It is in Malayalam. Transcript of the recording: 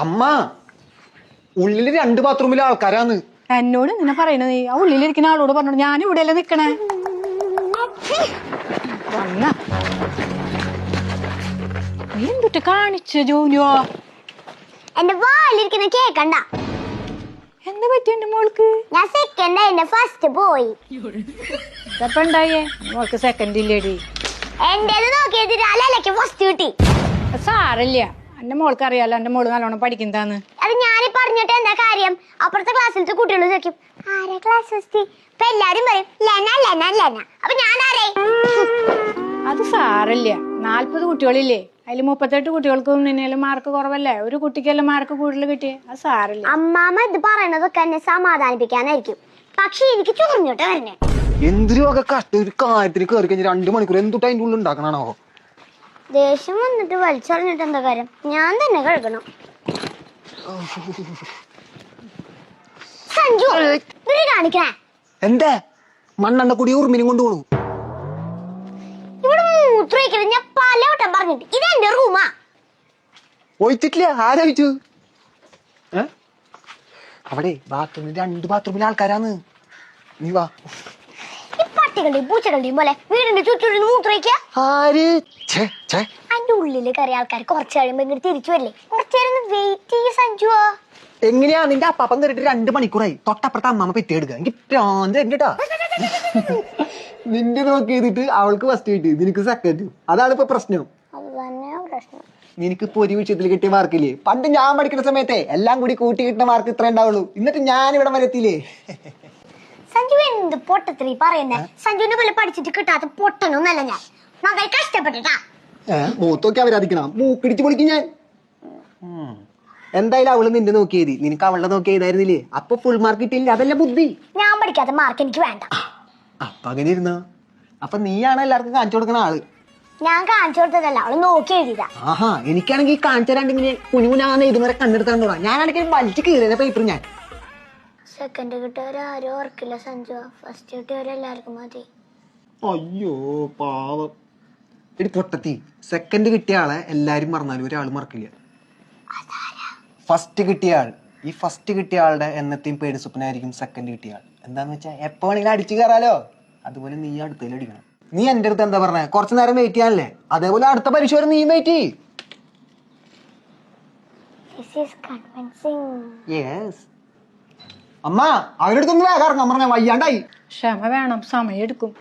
അമ്മ ഉള്ളില് 2 ബാത്റൂമിലെ ആൾക്കാരാന്ന്. എന്നോട് ഇങ്ങനെ പറയണ നീ ആ ഉള്ളിലിരിക്കുന്ന ആളോട് പറഞ്ഞു ഞാൻ ഇവിടെയല്ലേ നിക്കണേ. നീ എന്തിട്ട് കാണിച്ച ജോലിയോ? എന്റെ വാലിരിക്കുന്ന കേക്കണ്ട. എന്താ പറ്റി എന്റെ മോൾക്ക്? ഞാൻ സെക്കൻഡ് എന്റെ ഫസ്റ്റ് പോയി. ഇതപ്പ ഉണ്ടായേ മോൾക്ക് സെക്കൻഡ് ഇല്ലേടി. എന്റേത് നോക്കിയിട്ട് അലക്ക് ഫസ്റ്റ് കിട്ടി. സാരല്ല, എന്റെ മോൾക്ക് അറിയാലോ എന്റെ മോള് നല്ലോണം പഠിക്കുന്നതാന്ന്. അത് ഞാനീ പറഞ്ഞിട്ട് എന്താ കാര്യം? അപ്പുറത്തെ ക്ലാസ്സിലത്തെ കുട്ടികൾ ചോദിക്കും ആരാ ക്ലാസ് ഫസ്റ്റ്. ഇപ്പൊ എല്ലാരും പറയും ലെന ലെന ലെന. അപ്പൊ ഞാൻ ആരേ? അത് സാരല്ല, 40 കുട്ടികളില്ലേ, അതിൽ 38 കുട്ടികൾക്കും നിന്നേലും മാർക്ക് കുറവല്ലേ, ഒരു കുട്ടിക്കെല്ലാം മാർക്ക് കൂടുതൽ കിട്ടിയേ. അത് സാരല്ല. അമ്മാമ്മ ഇത് പറയണതൊക്കെ എന്നെ സമാധാനിപ്പിക്കാനായിരിക്കും, പക്ഷെ എനിക്ക് ചൊറിഞ്ഞിട്ട് വരണേ. എന്തിനൊക്കെ കഷ്ട ഒരു കാര്യത്തിന് കയറി കഴിഞ്ഞാൽ 2 മണിക്കൂർ എന്തുട്ട് അതിന്റെ ഉള്ളിൽ ഉണ്ടാക്കണോ? ദേഷ്യം വന്നിട്ട് വലിച്ചറിഞ്ഞിട്ട് എന്താ കാര്യം? ഞാൻ തന്നെ കഴിക്കണം. സഞ്ജു ഇവര് കാണിക്കണേ എന്താ മണ്ണെണ്ണ കൂടി ഉറുമിനും കൊണ്ടുപോകണു. ഇവിടെ മൂത്രമൊഴിക്കരുത്, ഞാൻ പലവട്ടം പറഞ്ഞിട്ട്. ഇത് എന്റെ റൂമാ. ഒഴിച്ചിട്ടില്ല. ആരോഴിച്ചു? അവിടെ ബാത്റൂമിൽ 2 ബാത്റൂമിലെ ആൾക്കാരാന്ന്. നീ വാ. ഈ പട്ടികളുടെയും പൂച്ചകളുടെയും പോലെ വീടിന്റെ ചുറ്റും മൂത്രമൊഴിക്കുക. അതിന്റെ ഉള്ളില് കയറിയ ആൾക്കാർ കുറച്ച് കഴിയുമ്പോ ഇങ്ങോട്ട് തിരിച്ചു വരില്ലേ? കുറച്ചേരം വെയിറ്റ് ചെയ്യ സഞ്ജുവാ. എങ്ങനെയാ നിന്റെ അപ്പാപ്പൻ കയറിട്ട് 2 മണിക്കൂറായി. തൊട്ടപ്പുറത്ത് അമ്മമ്മ പെറ്റിയെടുക്കുക. എനിക്ക് പ്രാന്ത് എന്റെട്ടാ. നിന്റെ നോക്കി ചെയ്തിട്ട് അവൾക്ക് ഫസ്റ്റ് കിട്ടി, നിനക്ക് സെക്കൻഡ്. അതാണ് ഇപ്പൊ പ്രശ്നം. അത് തന്നെയാ പ്രശ്നം. നിനക്കിപ്പോ ഒരു വിഷയത്തിൽ കിട്ടിയ മാർക്കില്ലേ? പണ്ട് ഞാൻ പഠിക്കുന്ന സമയത്തെ എല്ലാം കൂടി കൂട്ടി കിട്ടുന്ന മാർക്ക് ഇത്ര ഉണ്ടാവുള്ളൂ. എന്നിട്ട് ഞാൻ ഇവിടെ വരെ എത്തിയില്ലേ? സഞ്ജു എന്ത് പൊട്ടത്തില് പറയുന്നേ? സഞ്ജുവിനെ പോലെ പഠിച്ചിട്ട് കിട്ടാത്ത പൊട്ടനൊന്നല്ല ഞാൻ. നന്നായി കഷ്ടപ്പെട്ടിട്ടാ. മൂത്തൊക്കെ അവരധിക്കണം, മൂക്കിടിച്ച് പൊളിക്കും ഞാൻ. എന്തായാലും അവള് നിന്റെ നോക്കിയത്, നിനക്ക് അവളുടെ നോക്കി ചെയ്തായിരുന്നില്ലേ? അപ്പൊ ഫുൾ മാർക്ക് കിട്ടിയില്ല. അതല്ല ബുദ്ധി. ഞാൻ പഠിക്കാത്ത മാർക്ക് എനിക്ക് വേണ്ട. അപ്പൊ അങ്ങനെ ഇരുന്നോ? അപ്പൊ നീയാണ് എല്ലാവർക്കും കാണിച്ചു കൊടുക്കണ ആള്. ഞാൻ കാണിച്ചു കൊടുത്തതല്ല, അവള് നോക്കി എഴുതിയതാ. ആഹാ, എനിക്കാണെങ്കിൽ കാണിച്ചു തരാണ്ട് ഇങ്ങനെ കുഞ്ഞുകുഞ്ഞാന്ന് ഇതുവരെ കണ്ടെടുത്താണ്ടോ. ഞാനാണെങ്കിൽ വലിച്ചു കീറിയ പേപ്പർ ഞാൻ. സെക്കൻഡ് കിട്ടിയവരാരും ഓർക്കില്ല സഞ്ജു, ഫസ്റ്റ് കിട്ടിയവരെല്ലാവർക്കും മതി. അയ്യോ പാവം. എടി പൊട്ടത്തി, സെക്കൻഡ് കിട്ടിയ ആളെ എല്ലാരും മറന്നാലും ഒരാൾ മറക്കില്ല. ഫസ്റ്റ് കിട്ടിയ ആൾ. ഈ ഫസ്റ്റ് കിട്ടിയ ആളുടെ എന്നത്തെയും പേടി സ്വപ്നമായിരിക്കും സെക്കൻഡ് കിട്ടിയ ആൾ. എന്താന്ന് വെച്ചാൽ എപ്പോ വേണമെങ്കിലും അടിച്ചു കയറാലോ. അതുപോലെ നീ അടുത്തതിൽ അടിക്കണം. നീ എന്റെ അടുത്ത് എന്താ പറഞ്ഞേ? കുറച്ചു നേരം വെയിറ്റ് ചെയ്യാനല്ലേ? അതേപോലെ അടുത്ത പരീക്ഷ വരെ നീ വെയിറ്റ് ചെയ്യ്. അമ്മ അവരുടെ അടുത്തൊന്നും വേഗം ഇറങ്ങാൻ പറഞ്ഞ വയ്യാണ്ടായി. ക്ഷമ വേണം, സമയം എടുക്കും.